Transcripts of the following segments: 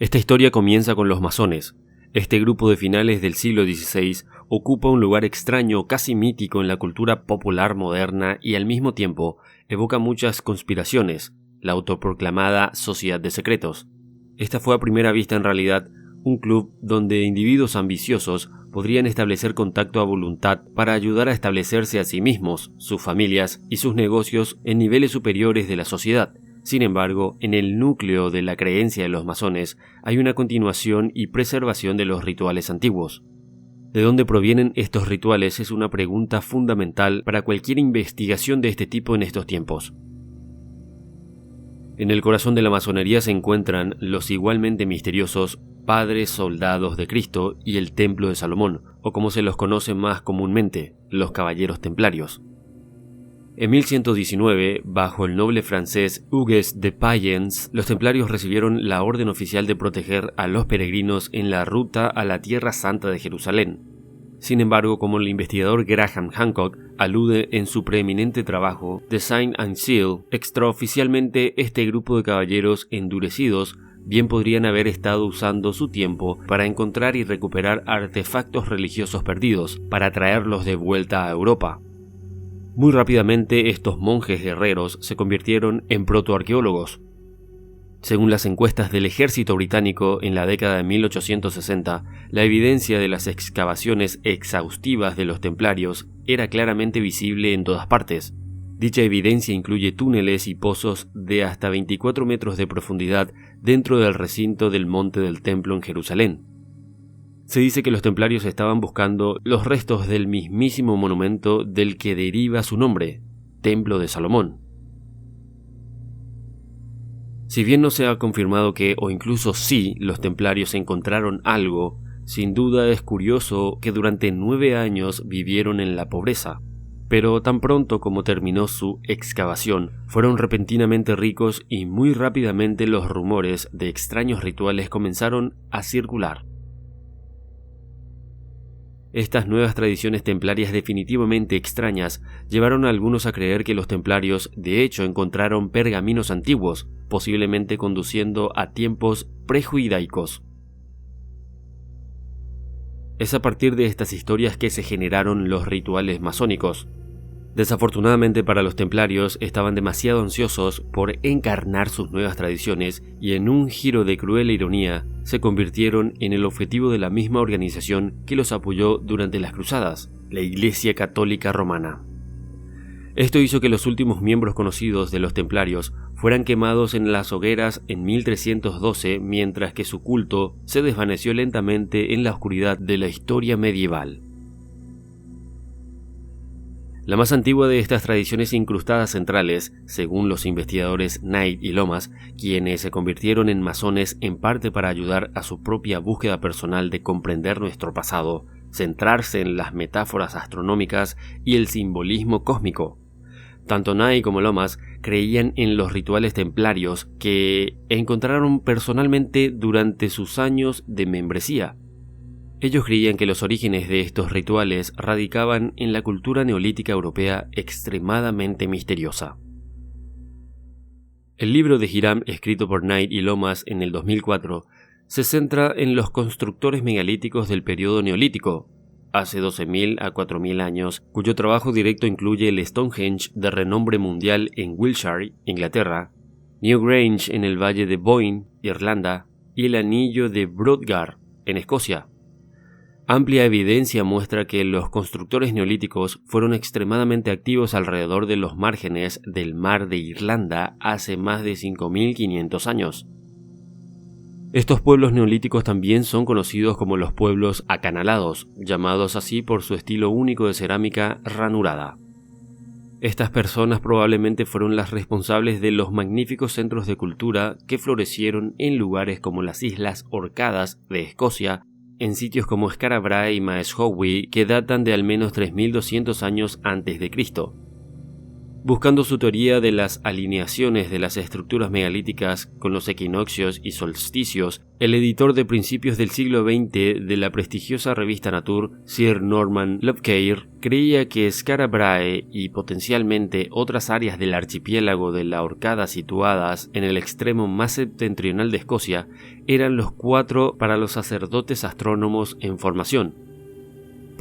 Esta historia comienza con los masones. Este grupo de finales del siglo XVI ocupa un lugar extraño, casi mítico en la cultura popular moderna y al mismo tiempo evoca muchas conspiraciones, la autoproclamada Sociedad de Secretos. Esta fue a primera vista en realidad un club donde individuos ambiciosos podrían establecer contacto a voluntad para ayudar a establecerse a sí mismos, sus familias y sus negocios en niveles superiores de la sociedad. Sin embargo, en el núcleo de la creencia de los masones hay una continuación y preservación de los rituales antiguos. ¿De dónde provienen estos rituales? Es una pregunta fundamental para cualquier investigación de este tipo en estos tiempos. En el corazón de la masonería se encuentran los igualmente misteriosos Padres Soldados de Cristo y el Templo de Salomón, o como se los conoce más comúnmente, los Caballeros Templarios. En 1119, bajo el noble francés Hugues de Payens, los templarios recibieron la orden oficial de proteger a los peregrinos en la ruta a la Tierra Santa de Jerusalén. Sin embargo, como el investigador Graham Hancock alude en su preeminente trabajo The Sign and Seal, extraoficialmente este grupo de caballeros endurecidos bien podrían haber estado usando su tiempo para encontrar y recuperar artefactos religiosos perdidos, para traerlos de vuelta a Europa. Muy rápidamente estos monjes guerreros se convirtieron en protoarqueólogos. Según las encuestas del ejército británico en la década de 1860, la evidencia de las excavaciones exhaustivas de los templarios era claramente visible en todas partes. Dicha evidencia incluye túneles y pozos de hasta 24 metros de profundidad dentro del recinto del Monte del Templo en Jerusalén. Se dice que los templarios estaban buscando los restos del mismísimo monumento del que deriva su nombre, Templo de Salomón. Si bien no se ha confirmado que, o incluso sí, los templarios encontraron algo, sin duda es curioso que durante 9 años vivieron en la pobreza. Pero tan pronto como terminó su excavación, fueron repentinamente ricos y muy rápidamente los rumores de extraños rituales comenzaron a circular. Estas nuevas tradiciones templarias definitivamente extrañas llevaron a algunos a creer que los templarios de hecho encontraron pergaminos antiguos, posiblemente conduciendo a tiempos prejudaicos. Es a partir de estas historias que se generaron los rituales masónicos. Desafortunadamente para los templarios estaban demasiado ansiosos por encarnar sus nuevas tradiciones y en un giro de cruel ironía se convirtieron en el objetivo de la misma organización que los apoyó durante las cruzadas, la Iglesia Católica Romana. Esto hizo que los últimos miembros conocidos de los templarios fueran quemados en las hogueras en 1312, mientras que su culto se desvaneció lentamente en la oscuridad de la historia medieval. La más antigua de estas tradiciones incrustadas centrales, según los investigadores Knight y Lomas, quienes se convirtieron en masones en parte para ayudar a su propia búsqueda personal de comprender nuestro pasado, centrarse en las metáforas astronómicas y el simbolismo cósmico. Tanto Knight como Lomas creían en los rituales templarios que encontraron personalmente durante sus años de membresía. Ellos creían que los orígenes de estos rituales radicaban en la cultura neolítica europea extremadamente misteriosa. El libro de Hiram, escrito por Knight y Lomas en el 2004, se centra en los constructores megalíticos del periodo neolítico, hace 12.000 a 4.000 años, cuyo trabajo directo incluye el Stonehenge de renombre mundial en Wiltshire, Inglaterra, Newgrange en el valle de Boyne, Irlanda, y el anillo de Brodgar, en Escocia. Amplia evidencia muestra que los constructores neolíticos fueron extremadamente activos alrededor de los márgenes del mar de Irlanda hace más de 5.500 años. Estos pueblos neolíticos también son conocidos como los pueblos acanalados, llamados así por su estilo único de cerámica ranurada. Estas personas probablemente fueron las responsables de los magníficos centros de cultura que florecieron en lugares como las Islas Orcadas de Escocia, en sitios como Skara y Maeshowe, que datan de al menos 3.200 años antes de Cristo. Buscando su teoría de las alineaciones de las estructuras megalíticas con los equinoccios y solsticios, el editor de principios del siglo XX de la prestigiosa revista Nature, Sir Norman Lovekear, creía que Skara Brae y potencialmente otras áreas del archipiélago de la Orcada situadas en el extremo más septentrional de Escocia eran los 4 para los sacerdotes astrónomos en formación.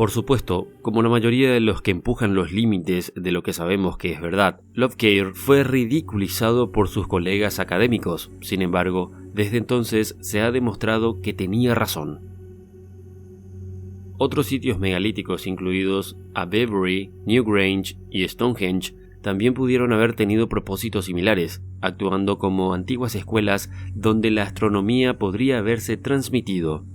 Por supuesto, como la mayoría de los que empujan los límites de lo que sabemos que es verdad, Lovekear fue ridiculizado por sus colegas académicos. Sin embargo, desde entonces se ha demostrado que tenía razón. Otros sitios megalíticos, incluidos Avebury, Newgrange y Stonehenge, también pudieron haber tenido propósitos similares, actuando como antiguas escuelas donde la astronomía podría haberse transmitido.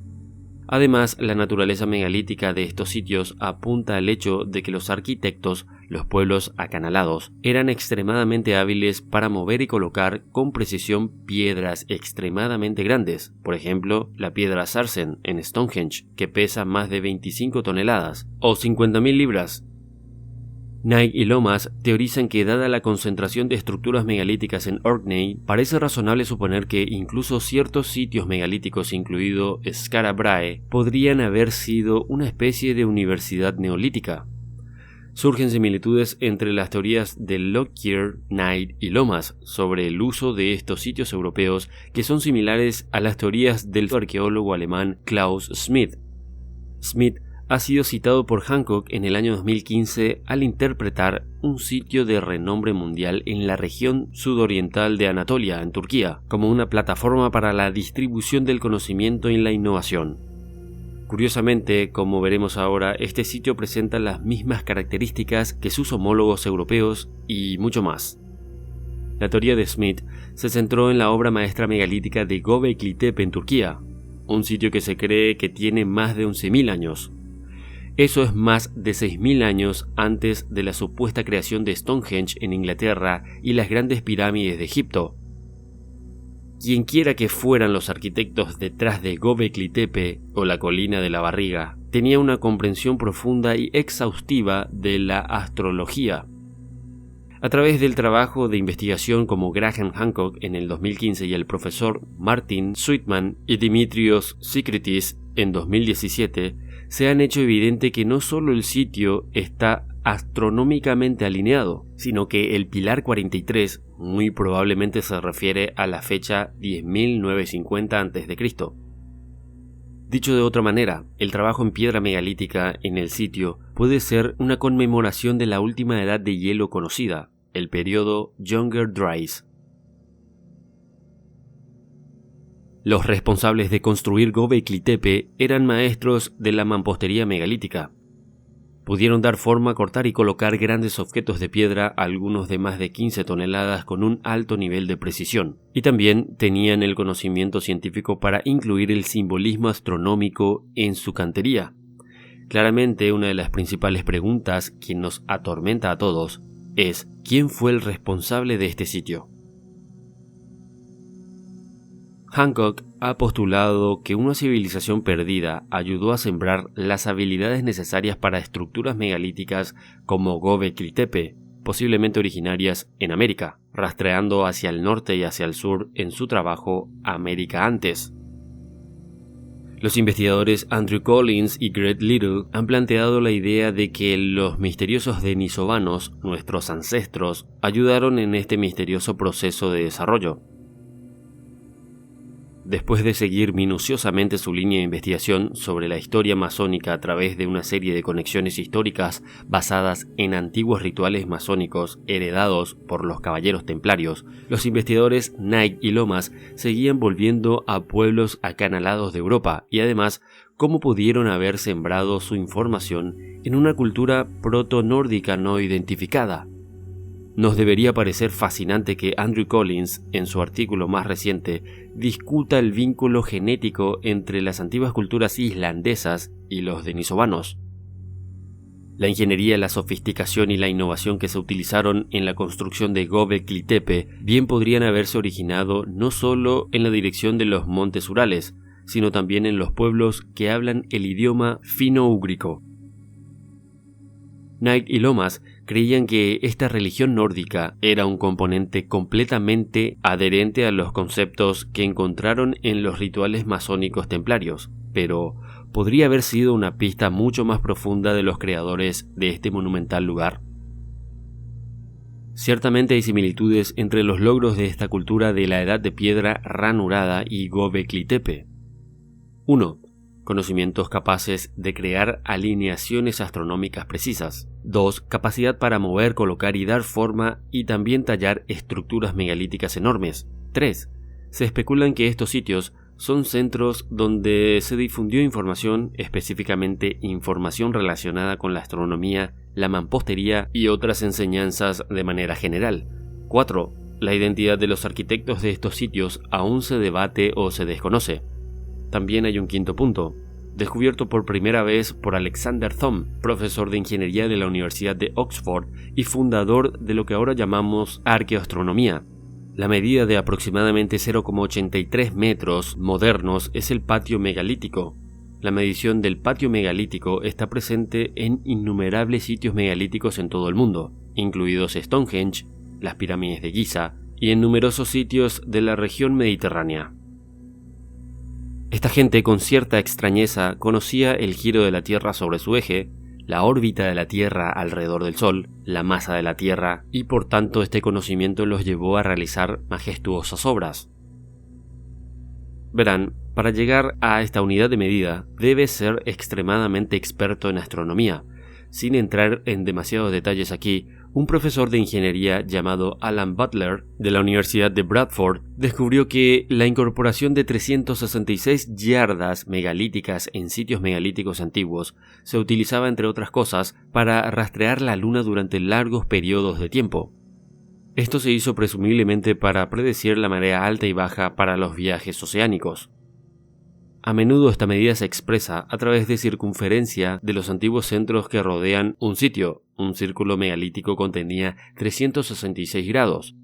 Además, la naturaleza megalítica de estos sitios apunta al hecho de que los arquitectos, los pueblos acanalados, eran extremadamente hábiles para mover y colocar con precisión piedras extremadamente grandes, por ejemplo, la piedra Sarsen en Stonehenge, que pesa más de 25 toneladas, o 50.000 libras. Knight y Lomas teorizan que, dada la concentración de estructuras megalíticas en Orkney, parece razonable suponer que incluso ciertos sitios megalíticos, incluido Skara Brae, podrían haber sido una especie de universidad neolítica. Surgen similitudes entre las teorías de Lovekear, Knight y Lomas sobre el uso de estos sitios europeos, que son similares a las teorías del arqueólogo alemán Klaus Schmidt. Schmidt ha sido citado por Hancock en el año 2015 al interpretar un sitio de renombre mundial en la región sudoriental de Anatolia, en Turquía, como una plataforma para la distribución del conocimiento y la innovación. Curiosamente, como veremos ahora, este sitio presenta las mismas características que sus homólogos europeos y mucho más. La teoría de Schmidt se centró en la obra maestra megalítica de Göbekli Tepe en Turquía, un sitio que se cree que tiene más de 11.000 años. Eso es más de 6.000 años antes de la supuesta creación de Stonehenge en Inglaterra y las grandes pirámides de Egipto. Quienquiera que fueran los arquitectos detrás de Göbekli Tepe o la colina de la barriga, tenía una comprensión profunda y exhaustiva de la astrología. A través del trabajo de investigación como Graham Hancock en el 2015 y el profesor Martin Sweetman y Dimitrios Sikritis en 2017, se han hecho evidente que no solo el sitio está astronómicamente alineado, sino que el pilar 43 muy probablemente se refiere a la fecha 10.950 a.C. Dicho de otra manera, el trabajo en piedra megalítica en el sitio puede ser una conmemoración de la última edad de hielo conocida, el periodo Younger Dryas. Los responsables de construir Göbekli Tepe eran maestros de la mampostería megalítica. Pudieron dar forma, cortar y colocar grandes objetos de piedra, algunos de más de 15 toneladas con un alto nivel de precisión, y también tenían el conocimiento científico para incluir el simbolismo astronómico en su cantería. Claramente, una de las principales preguntas que nos atormenta a todos es ¿quién fue el responsable de este sitio? Hancock ha postulado que una civilización perdida ayudó a sembrar las habilidades necesarias para estructuras megalíticas como Göbekli Tepe, posiblemente originarias en América, rastreando hacia el norte y hacia el sur en su trabajo América antes. Los investigadores Andrew Collins y Greg Little han planteado la idea de que los misteriosos denisovanos, nuestros ancestros, ayudaron en este misterioso proceso de desarrollo. Después de seguir minuciosamente su línea de investigación sobre la historia masónica a través de una serie de conexiones históricas basadas en antiguos rituales masónicos heredados por los caballeros templarios, los investigadores Knight y Lomas seguían volviendo a pueblos acanalados de Europa y además cómo pudieron haber sembrado su información en una cultura proto-nórdica no identificada. Nos debería parecer fascinante que Andrew Collins, en su artículo más reciente, discuta el vínculo genético entre las antiguas culturas islandesas y los denisovanos. La ingeniería, la sofisticación y la innovación que se utilizaron en la construcción de Göbekli Tepe bien podrían haberse originado no solo en la dirección de los montes Urales, sino también en los pueblos que hablan el idioma fino-úgrico. Knight y Lomas creían que esta religión nórdica era un componente completamente adherente a los conceptos que encontraron en los rituales masónicos templarios, pero podría haber sido una pista mucho más profunda de los creadores de este monumental lugar. Ciertamente hay similitudes entre los logros de esta cultura de la Edad de Piedra ranurada y Göbekli Tepe. 1. Conocimientos capaces de crear alineaciones astronómicas precisas. 2. Capacidad para mover, colocar y dar forma y también tallar estructuras megalíticas enormes. 3. Se especulan que estos sitios son centros donde se difundió información, específicamente información relacionada con la astronomía, la mampostería y otras enseñanzas de manera general. 4. La identidad de los arquitectos de estos sitios aún se debate o se desconoce. También hay un quinto punto, descubierto por primera vez por Alexander Thom, profesor de ingeniería de la Universidad de Oxford y fundador de lo que ahora llamamos arqueoastronomía. La medida de aproximadamente 0,83 metros modernos es el patio megalítico. La medición del patio megalítico está presente en innumerables sitios megalíticos en todo el mundo, incluidos Stonehenge, las pirámides de Giza y en numerosos sitios de la región mediterránea. Esta gente con cierta extrañeza conocía el giro de la Tierra sobre su eje, la órbita de la Tierra alrededor del Sol, la masa de la Tierra, y por tanto este conocimiento los llevó a realizar majestuosas obras. Verán, para llegar a esta unidad de medida debe ser extremadamente experto en astronomía. Sin entrar en demasiados detalles aquí, un profesor de ingeniería llamado Alan Butler de la Universidad de Bradford descubrió que la incorporación de 366 yardas megalíticas en sitios megalíticos antiguos se utilizaba, entre otras cosas, para rastrear la Luna durante largos periodos de tiempo. Esto se hizo presumiblemente para predecir la marea alta y baja para los viajes oceánicos. A menudo esta medida se expresa a través de circunferencia de los antiguos centros que rodean un sitio. Un círculo megalítico contenía 366 grados.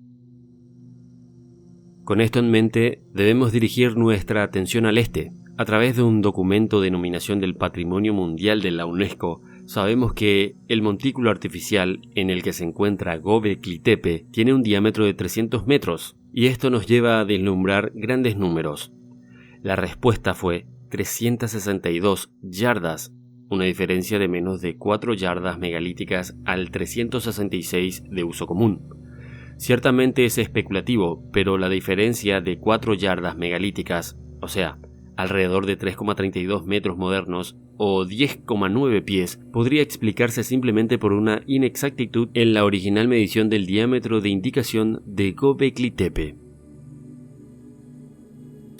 Con esto en mente, debemos dirigir nuestra atención al este. A través de un documento de denominación del Patrimonio Mundial de la UNESCO, sabemos que el montículo artificial en el que se encuentra Göbekli Tepe tiene un diámetro de 300 metros, y esto nos lleva a deslumbrar grandes números. La respuesta fue 362 yardas, una diferencia de menos de 4 yardas megalíticas al 366 de uso común. Ciertamente es especulativo, pero la diferencia de 4 yardas megalíticas, o sea, alrededor de 3,32 metros modernos o 10,9 pies, podría explicarse simplemente por una inexactitud en la original medición del diámetro de indicación de Göbekli Tepe.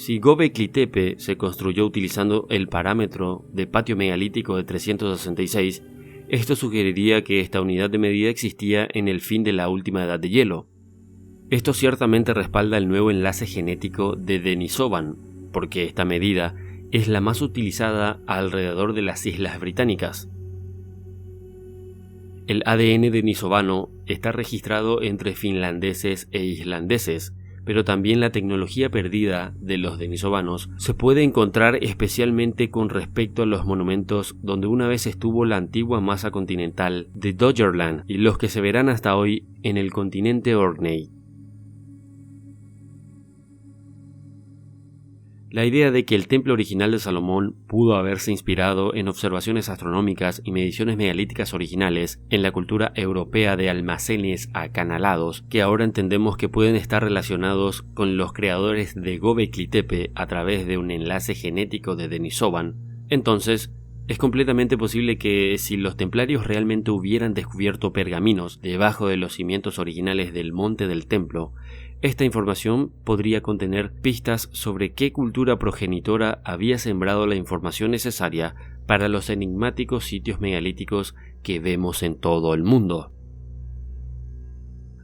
Si Göbekli Tepe se construyó utilizando el parámetro de patio megalítico de 366, esto sugeriría que esta unidad de medida existía en el fin de la última edad de hielo. Esto ciertamente respalda el nuevo enlace genético de Denisovan, porque esta medida es la más utilizada alrededor de las Islas Británicas. El ADN denisovano está registrado entre finlandeses e islandeses, pero también la tecnología perdida de los denisovanos se puede encontrar especialmente con respecto a los monumentos donde una vez estuvo la antigua masa continental de Doggerland y los que se verán hasta hoy en el continente Orkney. La idea de que el templo original de Salomón pudo haberse inspirado en observaciones astronómicas y mediciones megalíticas originales en la cultura europea de almacenes acanalados, que ahora entendemos que pueden estar relacionados con los creadores de Göbekli Tepe a través de un enlace genético de Denisovan, entonces es completamente posible que si los templarios realmente hubieran descubierto pergaminos debajo de los cimientos originales del monte del templo, esta información podría contener pistas sobre qué cultura progenitora había sembrado la información necesaria para los enigmáticos sitios megalíticos que vemos en todo el mundo.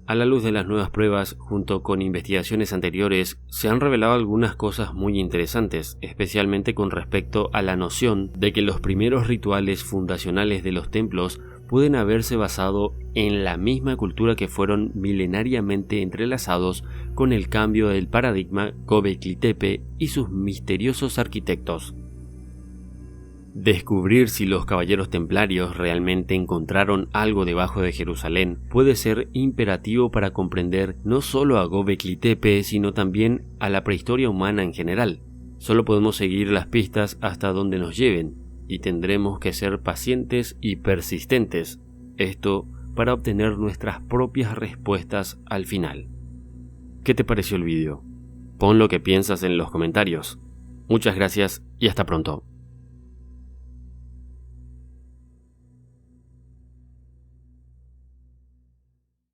A la luz de las nuevas pruebas, junto con investigaciones anteriores, se han revelado algunas cosas muy interesantes, especialmente con respecto a la noción de que los primeros rituales fundacionales de los templos pueden haberse basado en la misma cultura que fueron milenariamente entrelazados con el cambio del paradigma Göbekli Tepe y sus misteriosos arquitectos. Descubrir si los caballeros templarios realmente encontraron algo debajo de Jerusalén puede ser imperativo para comprender no solo a Göbekli Tepe, sino también a la prehistoria humana en general. Solo podemos seguir las pistas hasta donde nos lleven, y tendremos que ser pacientes y persistentes, esto para obtener nuestras propias respuestas al final. ¿Qué te pareció el vídeo? Pon lo que piensas en los comentarios. Muchas gracias y hasta pronto.